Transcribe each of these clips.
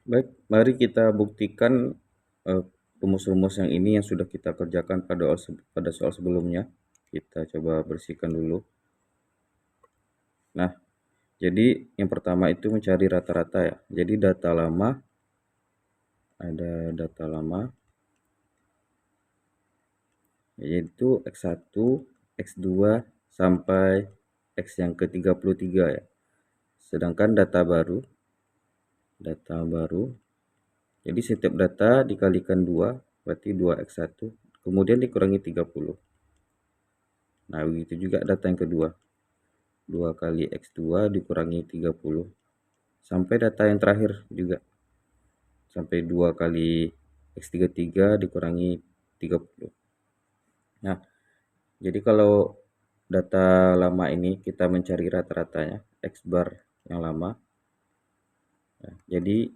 Baik, mari kita buktikan rumus-rumus yang ini yang sudah kita kerjakan pada soal sebelumnya. Kita coba bersihkan dulu. Nah, jadi yang pertama itu mencari rata-rata ya. Jadi data lama, ada data lama, yaitu X1, X2, sampai X yang ke-33 ya. Sedangkan data baru, jadi setiap data dikalikan 2, berarti 2X1, kemudian dikurangi 30. Nah, begitu juga data yang kedua. 2 kali X2 dikurangi 30. Sampai data yang terakhir juga. Sampai 2 kali X33 dikurangi 30. Nah, jadi kalau data lama ini kita mencari rata-ratanya, X bar yang lama. Nah, jadi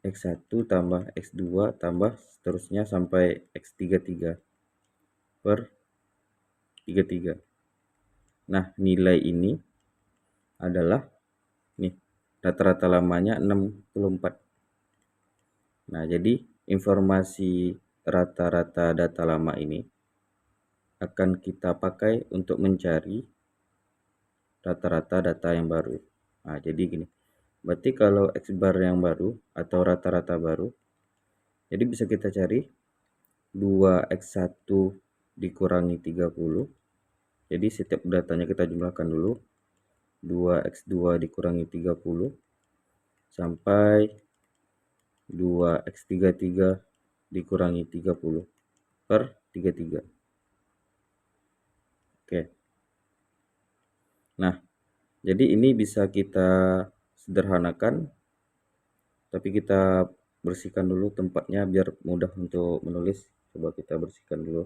X1 tambah X2 tambah seterusnya sampai X33 per 33. Nah, nilai ini adalah nih, rata-rata lamanya 64. Nah, jadi informasi rata-rata data lama ini akan kita pakai untuk mencari rata-rata data yang baru. Nah, jadi gini. Berarti kalau X bar yang baru atau rata-rata baru, jadi bisa kita cari 2X1 dikurangi 30. Jadi setiap datanya kita jumlahkan dulu. 2X2 dikurangi 30 sampai 2X33 dikurangi 30 per 33. Oke. Nah, jadi ini bisa kita sederhanakan, tapi kita bersihkan dulu tempatnya biar mudah untuk menulis. Coba kita bersihkan dulu.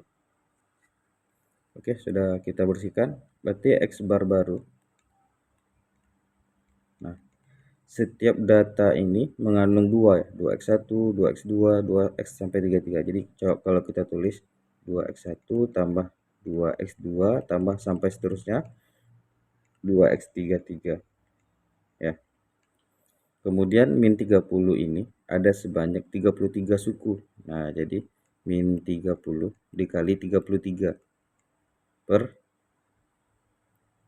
Oke, sudah kita bersihkan. Berarti X bar baru. Nah, setiap data ini mengandung 2 ya. 2X1, 2X2, 2X sampai 33. Jadi kalau kita tulis 2X1 tambah 2X2 tambah sampai seterusnya 2X33 ya. Kemudian min 30 ini ada sebanyak 33 suku. Nah, jadi min 30 dikali 33 per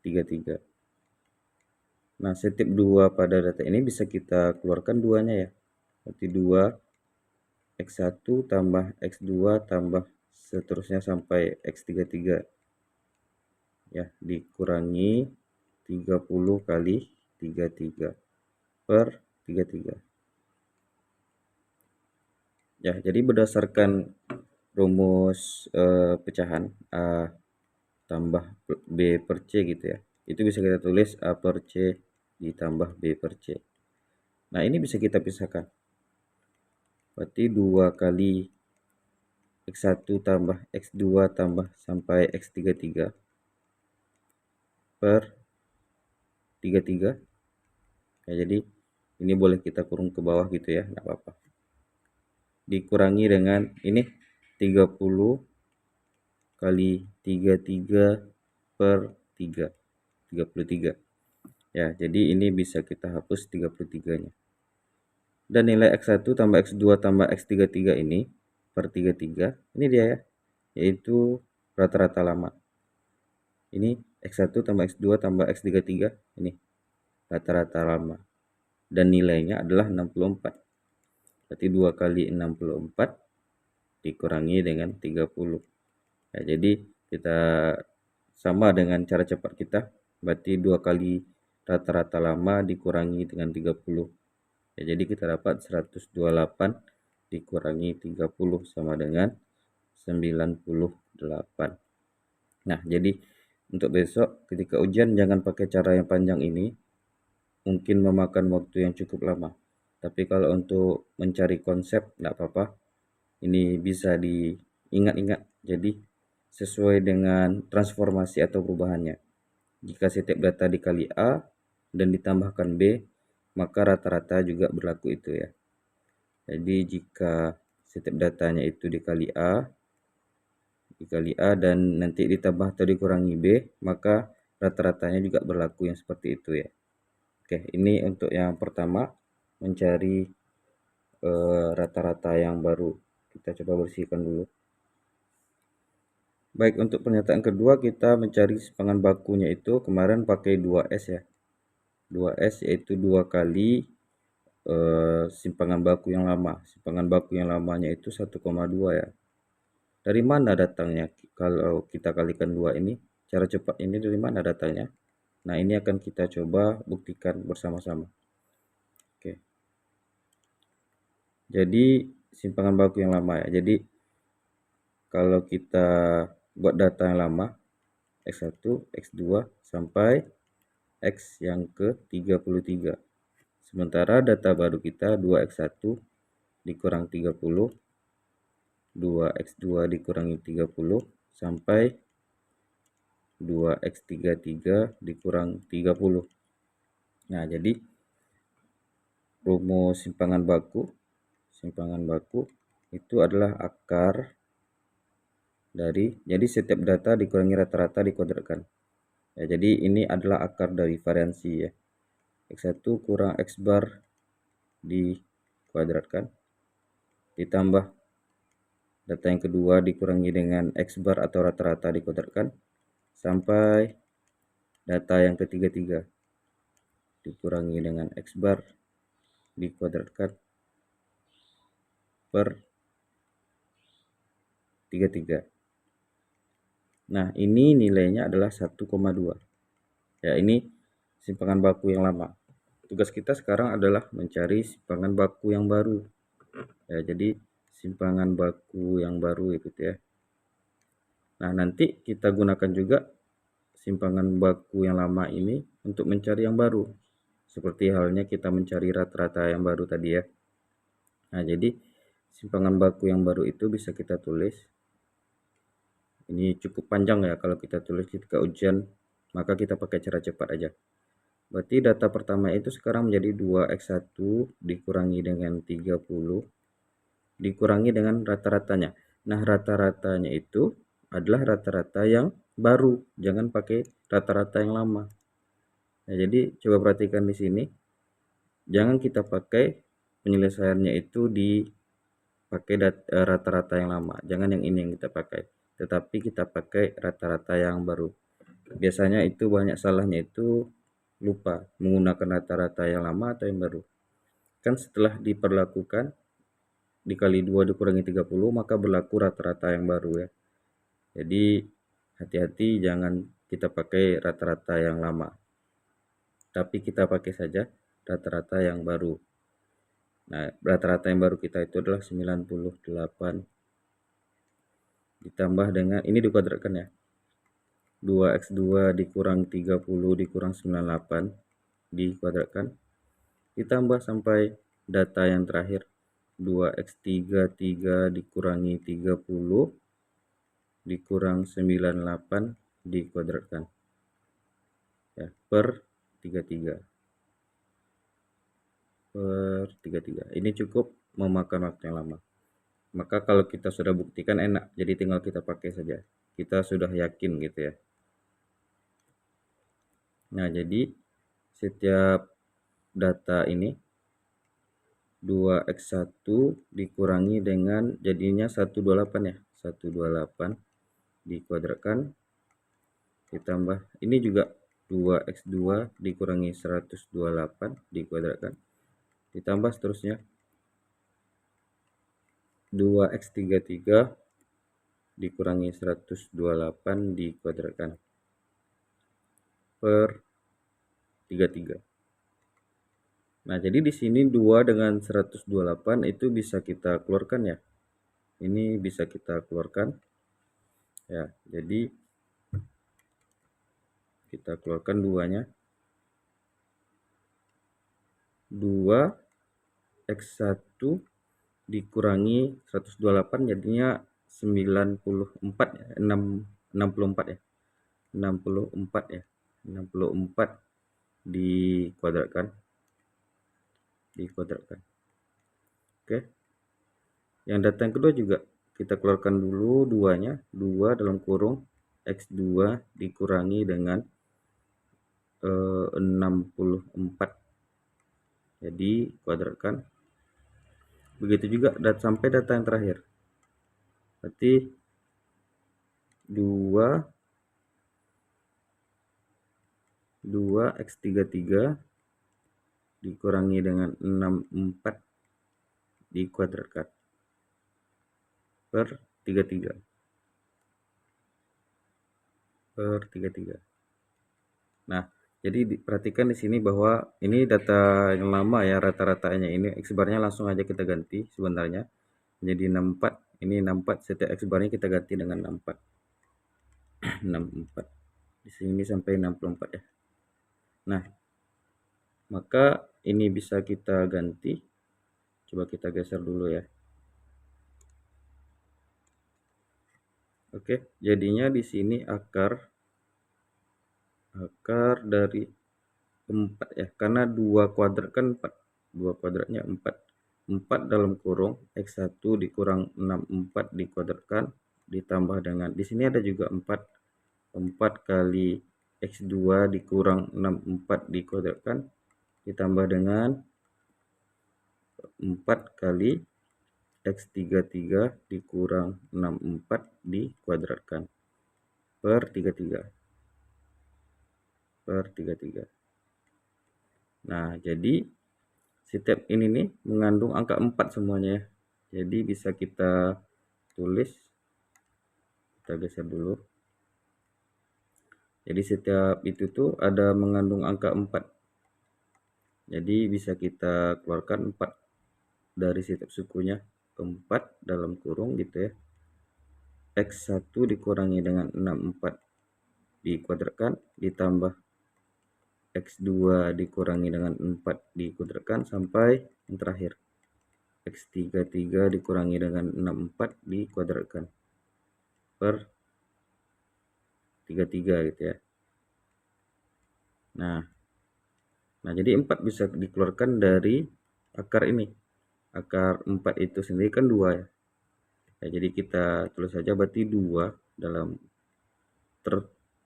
33. Nah, setiap 2 pada data ini bisa kita keluarkan duanya ya. Berarti 2 X1 tambah X2 tambah seterusnya sampai X33 ya, dikurangi 30 kali 33 per 33 ya. Jadi berdasarkan rumus pecahan A tambah B per C gitu ya, itu bisa kita tulis A per C ditambah B per C. Nah, ini bisa kita pisahkan, berarti 2 kali X1 tambah X2 tambah sampai X33 per 33 ya. Jadi ini boleh kita kurung ke bawah gitu ya, nggak apa-apa. Dikurangi dengan ini 30 kali 33 per 3, 33 ya. Jadi ini bisa kita hapus 33-nya. Dan nilai X1 tambah X2 tambah X33 ini per 33, ini dia ya, yaitu rata-rata lama. Ini X1 tambah X2 tambah X33, ini rata-rata lama. Dan nilainya adalah 64. Berarti 2 kali 64 dikurangi dengan 30. Ya, jadi kita sama dengan cara cepat kita, berarti 2 kali rata-rata lama dikurangi dengan 30. Ya, jadi kita dapat 128 dikurangi 30 sama dengan 98. Nah, jadi untuk besok ketika ujian jangan pakai cara yang panjang ini, mungkin memakan waktu yang cukup lama. Tapi kalau untuk mencari konsep nggak apa-apa, ini bisa diingat-ingat. Jadi sesuai dengan transformasi atau perubahannya. Jika setiap data dikali A dan ditambahkan B, maka rata-rata juga berlaku itu ya. Jadi jika setiap datanya itu dikali A dan nanti ditambah atau dikurangi B, maka rata-ratanya juga berlaku yang seperti itu ya. Oke, ini untuk yang pertama, mencari rata-rata yang baru. Kita coba bersihkan dulu. Baik, untuk pernyataan kedua kita mencari simpangan bakunya itu kemarin pakai 2S ya. 2S yaitu 2 kali simpangan baku yang lama. Simpangan baku yang lamanya itu 1,2 ya. Dari mana datangnya? Kalau kita kalikan 2 ini, cara cepat ini dari mana datangnya? Nah, ini akan kita coba buktikan bersama-sama. Oke. Jadi simpangan baku yang lama ya. Jadi kalau kita buat data yang lama, X1, X2 sampai X yang ke-33. Sementara data baru kita 2X1 dikurang 30, 2X2 dikurangi 30 sampai 2X33 dikurang 30. Nah, jadi rumus simpangan baku itu adalah akar dari, jadi setiap data dikurangi rata-rata dikuadratkan. Ya, jadi ini adalah akar dari variansi ya. X1 kurang X bar dikuadratkan ditambah data yang kedua dikurangi dengan X bar atau rata-rata dikuadratkan sampai data yang ketiga dikurangi dengan X bar dikuadratkan per 33. Nah, ini nilainya adalah 1,2. Ya, ini simpangan baku yang lama. Tugas kita sekarang adalah mencari simpangan baku yang baru. Ya, jadi simpangan baku yang baru itu ya. Nah, nanti kita gunakan juga simpangan baku yang lama ini untuk mencari yang baru. Seperti halnya kita mencari rata-rata yang baru tadi ya. Nah, jadi simpangan baku yang baru itu bisa kita tulis. Ini cukup panjang ya kalau kita tulis ketika ujian, maka kita pakai cara cepat aja. Berarti data pertama itu sekarang menjadi 2X1 dikurangi dengan 30 dikurangi dengan rata-ratanya. Nah, rata-ratanya itu adalah rata-rata yang baru, jangan pakai rata-rata yang lama. Nah, jadi coba perhatikan di sini. Jangan kita pakai penyelesaiannya itu di pakai rata-rata yang lama. Jangan yang ini yang kita pakai. Tetapi kita pakai rata-rata yang baru. Biasanya itu banyak salahnya itu lupa menggunakan rata-rata yang lama atau yang baru. Kan setelah diperlakukan dikali 2 dikurangi 30 maka berlaku rata-rata yang baru ya. Jadi hati-hati jangan kita pakai rata-rata yang lama. Tapi kita pakai saja rata-rata yang baru. Nah, rata-rata yang baru kita itu adalah 98 ditambah dengan ini dikuadratkan ya. 2X2 dikurang 30 dikurang 98 dikuadratkan ditambah sampai data yang terakhir 2X3 dikurangi 30 dikurang 98 dikuadratkan ya per 33 per 33. Ini cukup memakan waktu yang lama. Maka kalau kita sudah buktikan enak, jadi tinggal kita pakai saja. Kita sudah yakin gitu ya. Nah, jadi setiap data ini 2X1 dikurangi dengan jadinya 128 ya. 128 dikuadratkan ditambah ini juga 2X2 dikurangi 128 dikuadratkan ditambah seterusnya 2X33 dikurangi 128 dikuadratkan per 33. Nah, jadi di sini 2 dengan 128 itu bisa kita keluarkan ya. Ini bisa kita keluarkan. Ya, jadi kita keluarkan 2-nya. 2X1 dikurangi 128 jadinya 94 ya. 64 ya. 64 ya. 64 dikuadratkan. Oke. Yang data yang kedua juga kita keluarkan dulu 2-nya. 2 dalam kurung X2 dikurangi dengan 64. Jadi kuadratkan Begitu juga sampai data yang terakhir. Berarti 2x33 dikurangi dengan 64 dikuadratkan per 33 per 33. Nah, jadi perhatikan di sini bahwa ini data yang lama ya, rata-ratanya ini X barnya langsung aja kita ganti sebenarnya menjadi 64. Ini 64, setiap X barnya kita ganti dengan 64. 64. Di sini sampai 64 ya. Nah, maka ini bisa kita ganti. Coba kita geser dulu ya. Oke, jadinya di sini akar dari 4 ya, karena 2 kuadrat kan 4. 2 kuadratnya 4. 4 dalam kurung X1 dikurang 64 dikuadratkan ditambah dengan di sini ada juga 4. 4 kali X2 dikurang 64 dikuadratkan ditambah dengan 4 kali X33 dikurang 64 dikuadratkan per 33 per 33. Nah, jadi setiap ini nih mengandung angka 4 semuanya ya. Jadi bisa kita tulis, kita geser dulu. Jadi setiap itu tuh ada mengandung angka 4. Jadi bisa kita keluarkan 4 dari setiap sukunya. 4 dalam kurung gitu ya. X1 dikurangi dengan 64 dikuadratkan ditambah X2 dikurangi dengan 4 dikuadratkan sampai yang terakhir. X33 dikurangi dengan 64 dikuadratkan per 33 gitu ya. Nah jadi 4 bisa dikeluarkan dari akar ini. Akar 4 itu sendiri kan 2 ya. Jadi kita tulis saja berarti 2 dalam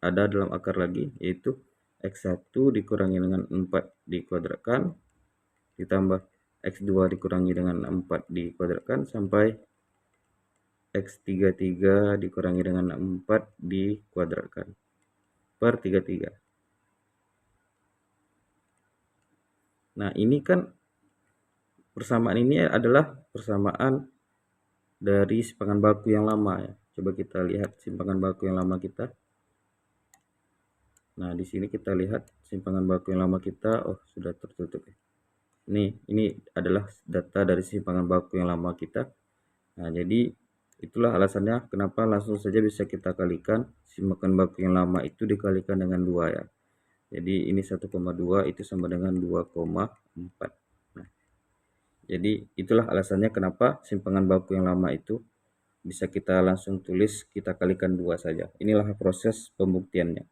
ada dalam akar lagi, yaitu X1 dikurangi dengan 4 dikuadratkan ditambah X2 dikurangi dengan 4 dikuadratkan sampai X33 dikurangi dengan 4 dikuadratkan per 33. Nah, ini kan persamaan ini adalah persamaan dari simpangan baku yang lama ya. Coba kita lihat simpangan baku yang lama kita. Nah, di sini kita lihat simpangan baku yang lama kita, oh sudah tertutup ya. Ini adalah data dari simpangan baku yang lama kita. Nah, jadi itulah alasannya kenapa langsung saja bisa kita kalikan simpangan baku yang lama itu dikalikan dengan 2 ya. Jadi ini 1,2 itu sama dengan 2,4. Nah, jadi itulah alasannya kenapa simpangan baku yang lama itu bisa kita langsung tulis, kita kalikan 2 saja. Inilah proses pembuktiannya.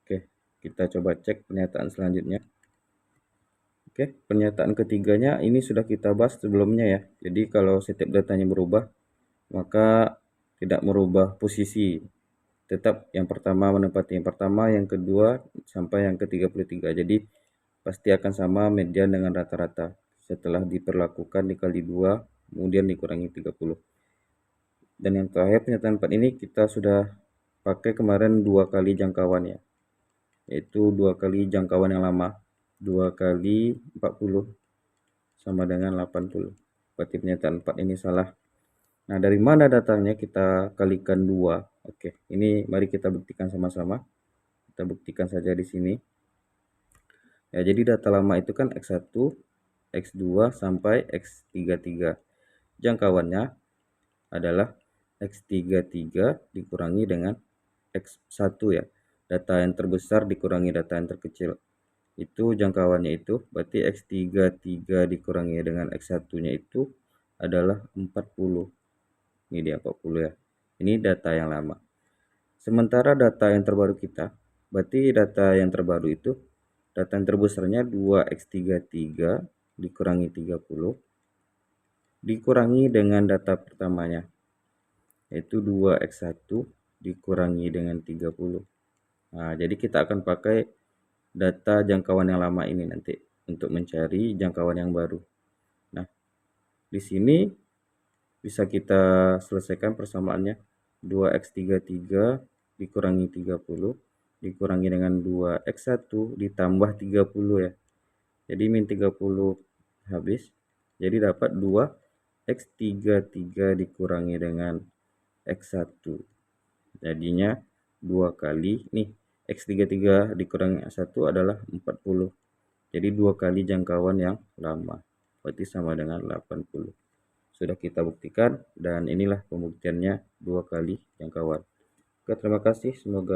Oke, kita coba cek pernyataan selanjutnya. Oke, pernyataan ketiganya ini sudah kita bahas sebelumnya ya. Jadi kalau setiap datanya berubah, maka tidak merubah posisi. Tetap yang pertama menempati yang pertama, yang kedua sampai yang ke-33. Jadi pasti akan sama median dengan rata-rata. Setelah diperlakukan dikali 2, kemudian dikurangi 30. Dan yang terakhir pernyataan 4 ini kita sudah pakai kemarin 2 kali jangkauan ya. Yaitu 2 kali jangkauan yang lama. 2 kali 40 sama dengan 80. Berarti pernyataan 4 ini salah. Nah, dari mana datangnya? Kita kalikan 2. Oke, ini mari kita buktikan sama-sama. Kita buktikan saja di sini. Ya, jadi data lama itu kan X1, X2 sampai X33. Jangkauannya adalah X33 dikurangi dengan X1 ya. Data yang terbesar dikurangi data yang terkecil. Itu jangkauannya itu, berarti X33 dikurangi dengan X1-nya itu adalah 40. Ini dia 40 ya. Ini data yang lama. Sementara data yang terbaru kita, berarti data yang terbaru itu, data yang terbesarnya 2x33 dikurangi 30, dikurangi dengan data pertamanya, yaitu 2x1 dikurangi dengan 30. Nah, jadi kita akan pakai data jangkauan yang lama ini nanti untuk mencari jangkauan yang baru. Nah, Di sini bisa kita selesaikan persamaannya. 2x33 dikurangi 30 dikurangi dengan 2x1 ditambah 30 ya. Jadi min 30 habis. Jadi dapat 2x33 dikurangi dengan x1. Jadinya 2 kali nih x33 dikurangi x1 adalah 40. Jadi 2 kali jangkauan yang lama. Berarti sama dengan 80. Sudah kita buktikan dan inilah pembuktiannya 2 kali jangkauan. Oke, terima kasih. Semoga